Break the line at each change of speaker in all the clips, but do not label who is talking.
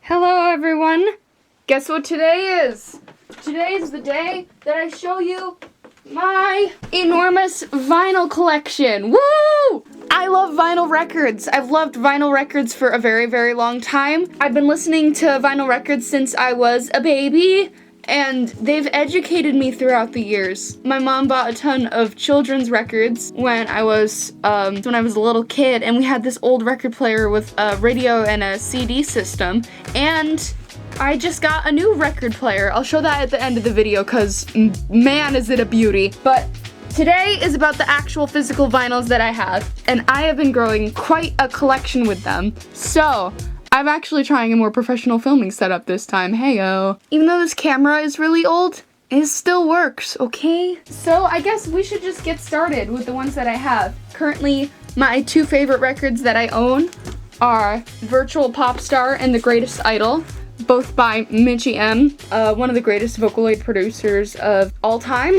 Hello everyone! Guess what today is? Today is the day that I show you my enormous vinyl collection. Woo! I love vinyl records. I've loved vinyl records for a very, very long time. I've been listening to vinyl records since I was a baby, and they've educated me throughout the years. My mom bought a ton of children's records when I was a little kid, and we had this old record player with a radio and a CD system, and I just got a new record player. I'll show that at the end of the video, cause man is it a beauty. But today is about the actual physical vinyls that I have, and I have been growing quite a collection with them. So I'm actually trying a more professional filming setup this time, heyo. Even though this camera is really old, it still works, okay? So I guess we should just get started with the ones that I have. Currently, my two favorite records that I own are Virtual Popstar and The Greatest Idol, both by Mitchie M, one of the greatest Vocaloid producers of all time.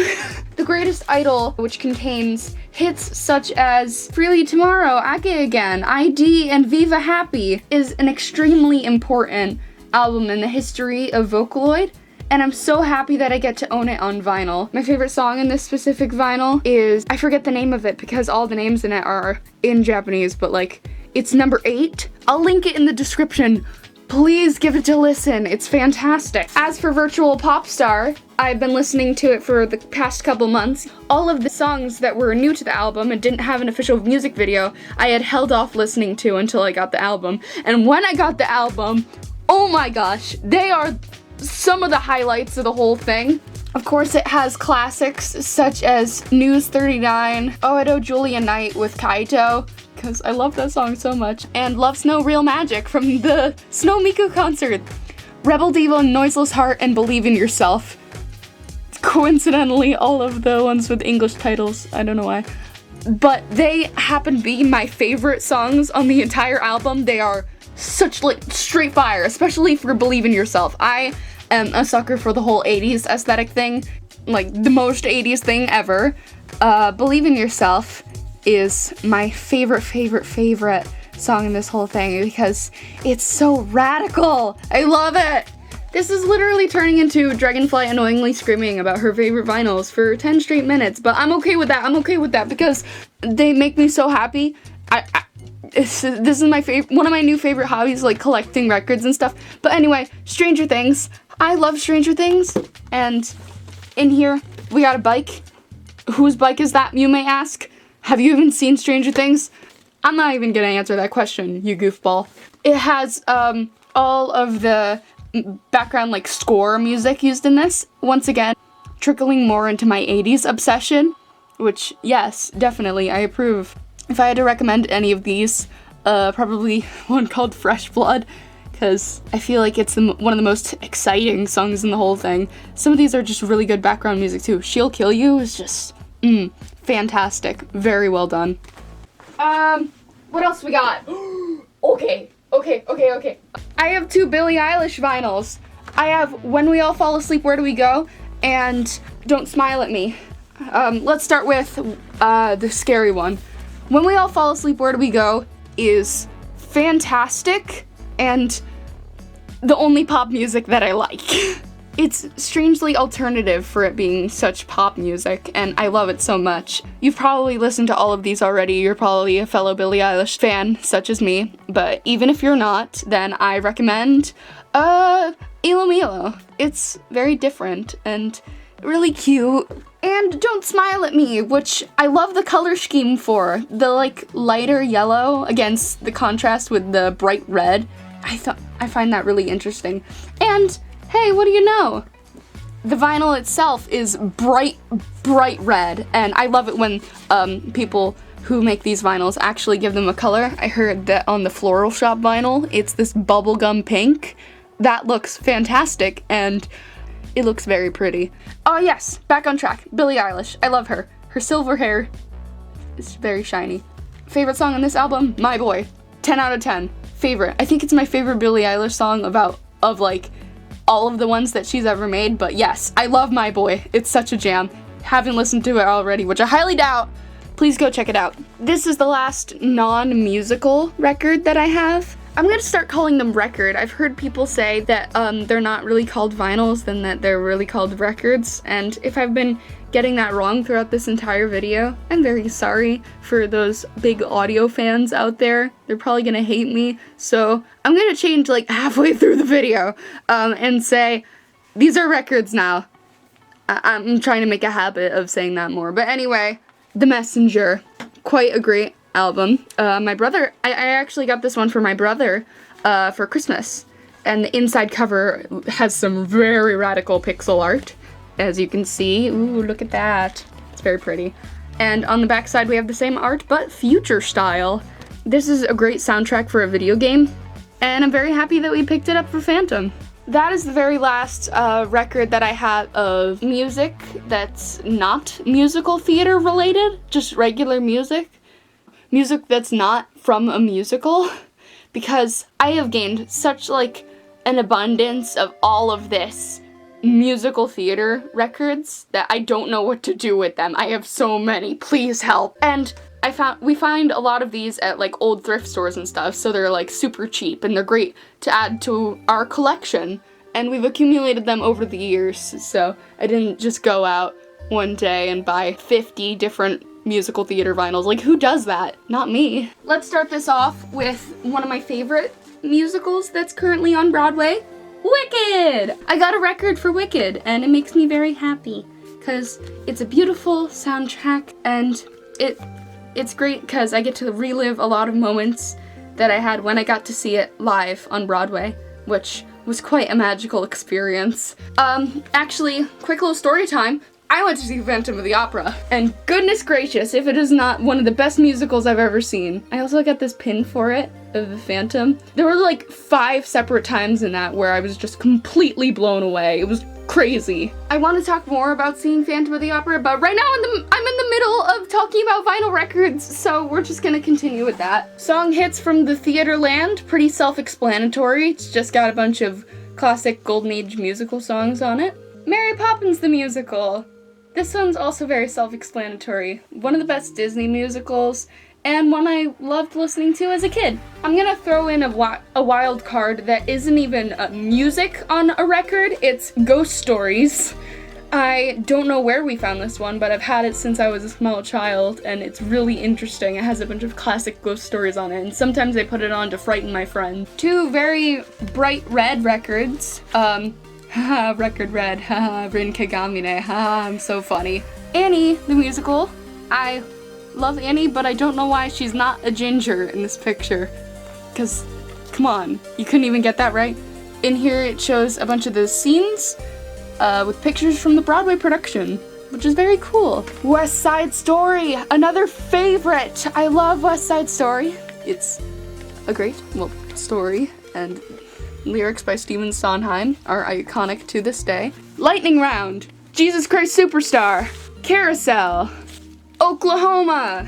The Greatest Idol, which contains hits such as Freely Tomorrow, Age Again, ID, and Viva Happy, is an extremely important album in the history of Vocaloid, and I'm so happy that I get to own it on vinyl. My favorite song in this specific vinyl is, I forget the name of it because all the names in it are in Japanese, but like, it's number 8. I'll link it in the description. Please give it a listen, it's fantastic. As for Virtual Popstar, I've been listening to it for the past couple months. All of the songs that were new to the album and didn't have an official music video, I had held off listening to until I got the album. And when I got the album, oh my gosh, they are some of the highlights of the whole thing. Of course, it has classics such as News 39, Oedo Julia Night with Kaito, because I love that song so much, and Love Snow Real Magic from the Snow Miku concert, Rebel Diva, Noiseless Heart, and Believe in Yourself. Coincidentally, all of the ones with English titles, I don't know why. But they happen to be my favorite songs on the entire album. They are such like straight fire, especially for Believe in Yourself. I am a sucker for the whole 80s aesthetic thing, like the most 80s thing ever. Believe in Yourself is my favorite song in this whole thing because it's so radical. I love it. This is literally turning into Dragonfly annoyingly screaming about her favorite vinyls for 10 straight minutes, but I'm okay with that. I'm okay with that because they make me so happy. This is my one of my new favorite hobbies, like collecting records and stuff. But anyway, Stranger Things. I love Stranger Things, and in here we got a bike. Whose bike is that, you may ask? Have you even seen Stranger Things? I'm not even gonna answer that question, you goofball. It has all of the background like score music used in this. Once again, trickling more into my 80s obsession, which yes, definitely, I approve. If I had to recommend any of these, probably one called Fresh Blood, because I feel like it's one of the most exciting songs in the whole thing. Some of these are just really good background music too. She'll Kill You is just, fantastic. Very well done. What else we got? Okay. I have 2 Billie Eilish vinyls. I have When We All Fall Asleep, Where Do We Go? And Don't Smile at Me. Let's start with the scary one. When We All Fall Asleep, Where Do We Go is fantastic and the only pop music that I like. It's strangely alternative for it being such pop music, and I love it so much. You've probably listened to all of these already. You're probably a fellow Billie Eilish fan, such as me. But even if you're not, then I recommend Ilo Milo. It's very different and really cute. And Don't Smile at Me, which I love the color scheme for. The like lighter yellow against the contrast with the bright red. I find that really interesting. And hey, what do you know? The vinyl itself is bright red, and I love it when people who make these vinyls actually give them a color. I heard that on the Floral Shop vinyl, it's this bubblegum pink. That looks fantastic, and it looks very pretty. Oh yes, back on track. Billie Eilish, I love her. Her silver hair is very shiny. Favorite song on this album? My Boy. 10 out of 10. Favorite. I think it's my favorite Billie Eilish song of like all of the ones that she's ever made, but yes, I love My Boy. It's such a jam. Haven't listened to it already, which I highly doubt. Please go check it out. This is the last non-musical record that I have. I'm gonna start calling them record. I've heard people say that they're not really called vinyls, then that they're really called records, and if I've been getting that wrong throughout this entire video, I'm very sorry for those big audio fans out there. They're probably gonna hate me, so I'm gonna change like halfway through the video and say, these are records now. I'm trying to make a habit of saying that more, but anyway, The Messenger, quite a great album. My brother, I actually got this one for my brother for Christmas, and the inside cover has some very radical pixel art, as you can see. Ooh, look at that. It's very pretty. And on the back side we have the same art, but future style. This is a great soundtrack for a video game, and I'm very happy that we picked it up for Phantom. That is the very last record that I had of music that's not musical theater related, just regular music. Music that's not from a musical, because I have gained such like an abundance of all of this musical theater records that I don't know what to do with them. I have so many, please help. And we find a lot of these at like old thrift stores and stuff, so they're like super cheap and they're great to add to our collection. And we've accumulated them over the years, so I didn't just go out one day and buy 50 different musical theater vinyls. Like, who does that? Not me. Let's start this off with one of my favorite musicals that's currently on Broadway, Wicked! I got a record for Wicked, and it makes me very happy, because it's a beautiful soundtrack, and it's great because I get to relive a lot of moments that I had when I got to see it live on Broadway, which was quite a magical experience. Actually, quick little story time. I went to see Phantom of the Opera, and goodness gracious, if it is not one of the best musicals I've ever seen. I also got this pin for it, of the Phantom. There were like 5 separate times in that where I was just completely blown away. It was crazy. I want to talk more about seeing Phantom of the Opera, but right now I'm in the middle of talking about vinyl records, so we're just gonna continue with that. Song hits from the theater land, pretty self-explanatory. It's just got a bunch of classic Golden Age musical songs on it. Mary Poppins the Musical. This one's also very self-explanatory. One of the best Disney musicals, and one I loved listening to as a kid. I'm gonna throw in a wild card that isn't even music on a record, it's Ghost Stories. I don't know where we found this one, but I've had it since I was a small child, and it's really interesting. It has a bunch of classic ghost stories on it, and sometimes they put it on to frighten my friend. 2 very bright red records. Haha, Record Red, haha, Rin Kagamine, haha, I'm so funny. Annie, the musical. I love Annie, but I don't know why she's not a ginger in this picture. Because, come on, you couldn't even get that right. In here it shows a bunch of the scenes with pictures from the Broadway production, which is very cool. West Side Story, another favorite. I love West Side Story. It's a great, story, and lyrics by Stephen Sondheim are iconic to this day. Lightning Round, Jesus Christ Superstar, Carousel, Oklahoma,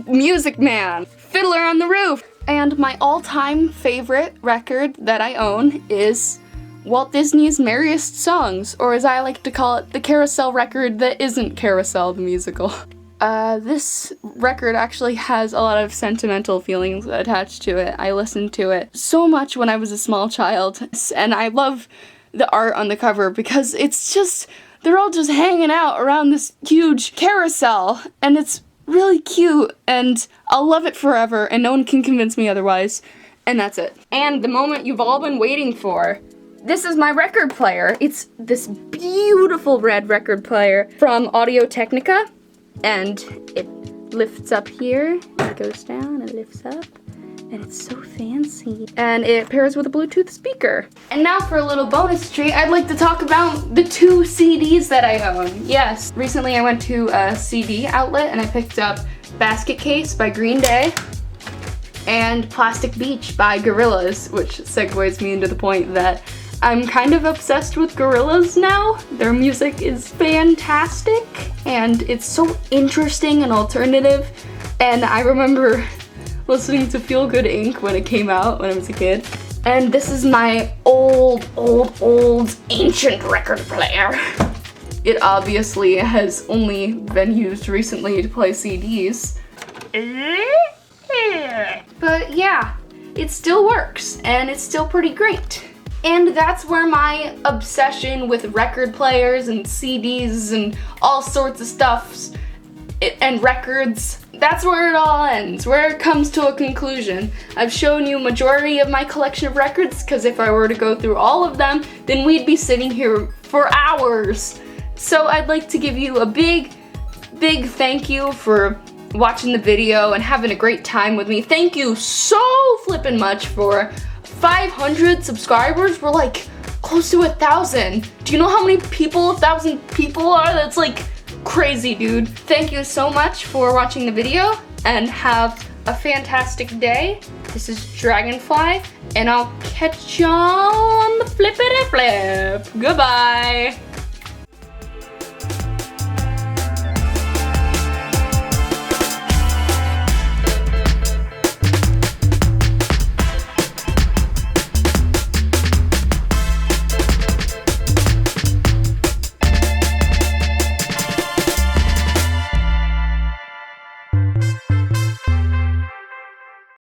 Music Man, Fiddler on the Roof, and my all-time favorite record that I own is Walt Disney's Merriest Songs, or as I like to call it, the Carousel record that isn't Carousel the musical. This record actually has a lot of sentimental feelings attached to it. I listened to it so much when I was a small child, and I love the art on the cover because it's just, they're all just hanging out around this huge carousel, and it's really cute, and I'll love it forever, and no one can convince me otherwise, and that's it. And the moment you've all been waiting for. This is my record player. It's this beautiful red record player from Audio-Technica. And it lifts up here, it goes down, it lifts up, and it's so fancy. And it pairs with a Bluetooth speaker. And now for a little bonus treat, I'd like to talk about the 2 CDs that I own. Yes, recently I went to a CD outlet and I picked up Basket Case by Green Day and Plastic Beach by Gorillaz, which segues me into the point that I'm kind of obsessed with Gorillaz now. Their music is fantastic, and it's so interesting and alternative, and I remember listening to Feel Good Inc. when it came out when I was a kid. And this is my old ancient record player. It obviously has only been used recently to play CDs. But yeah, it still works and it's still pretty great. And that's where my obsession with record players and CDs and all sorts of stuff and records, that's where it all ends, where it comes to a conclusion. I've shown you majority of my collection of records, because if I were to go through all of them, then we'd be sitting here for hours. So I'd like to give you a big thank you for watching the video and having a great time with me. Thank you so flippin' much for 500 subscribers. We're like close to 1,000. Do you know how many people 1,000 people are? That's like crazy, dude. Thank you so much for watching the video and have a fantastic day. This is Dragonfly and I'll catch y'all on the flippity flip. Goodbye.